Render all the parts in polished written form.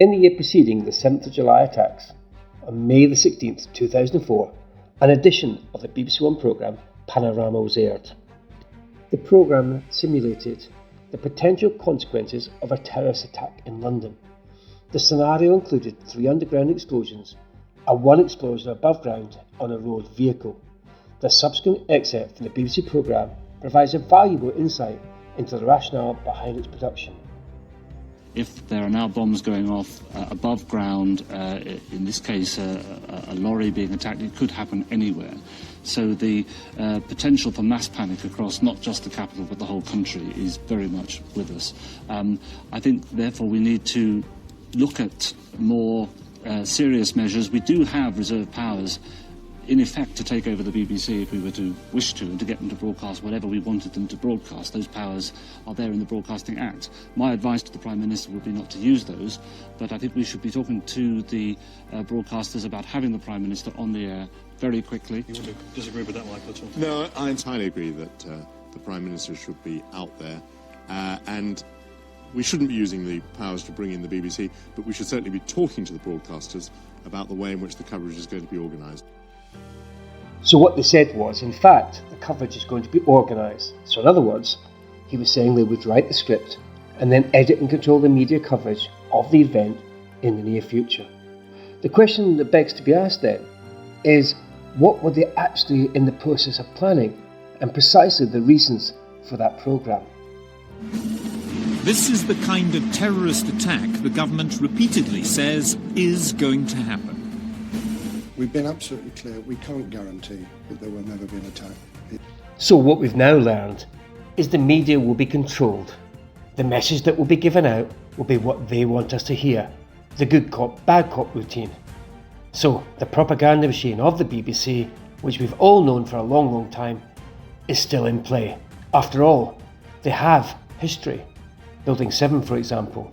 In the year preceding the 7th of July attacks, on May the 16th, 2004, an edition of the BBC One programme Panorama was aired. The programme simulated the potential consequences of a terrorist attack in London. The scenario included 3 underground explosions and 1 explosion above ground on a road vehicle. The subsequent excerpt from the BBC programme provides a valuable insight into the rationale behind its production. If there are now bombs going off above ground, in this case a lorry being attacked, it could happen anywhere. So the potential for mass panic across not just the capital but the whole country is very much with us. I think therefore we need to look at more serious measures. We do have reserve powers in effect to take over the BBC if we were to wish to, and to get them to broadcast whatever we wanted them to broadcast. Those powers are there in the Broadcasting Act. My advice to the Prime Minister would be not to use those, but I think we should be talking to the broadcasters about having the Prime Minister on the air very quickly. You want to disagree with that, Michael, at all? No, I entirely agree that the Prime Minister should be out there, and we shouldn't be using the powers to bring in the BBC, but we should certainly be talking to the broadcasters about the way in which the coverage is going to be organised. So what they said was, in fact, the coverage is going to be organised. So in other words, he was saying they would write the script and then edit and control the media coverage of the event in the near future. The question that begs to be asked then is, what were they actually in the process of planning, and precisely the reasons for that programme? This is the kind of terrorist attack the government repeatedly says is going to happen. We've been absolutely clear, we can't guarantee that there will never be an attack. So what we've now learned is the media will be controlled. The message that will be given out will be what they want us to hear, the good cop, bad cop routine. So the propaganda machine of the BBC, which we've all known for a long, long time, is still in play. After all, they have history. Building 7, for example.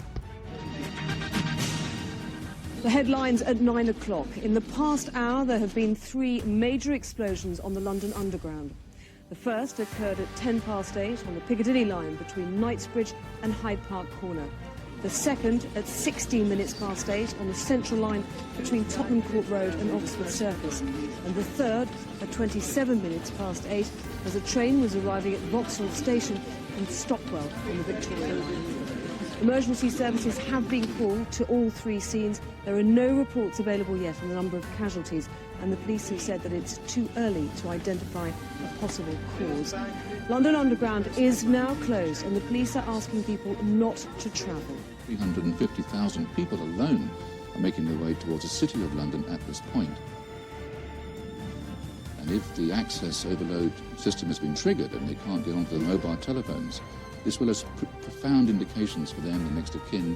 The headlines at 9 o'clock. In the past hour, there have been 3 major explosions on the London Underground. The first occurred at 8:10 on the Piccadilly line between Knightsbridge and Hyde Park Corner. The second at 8:16 on the Central line between Tottenham Court Road and Oxford Circus. And the third at 8:27 as a train was arriving at Vauxhall Station in Stockwell on the Victoria line. Emergency services have been called to all 3 scenes. There are no reports available yet on the number of casualties, and the police have said that it's too early to identify a possible cause. London Underground is now closed, and the police are asking people not to travel. 350,000 people alone are making their way towards the City of London at this point. And if the access overload system has been triggered and they can't get onto the mobile telephones, this will have profound implications for them, the next of kin.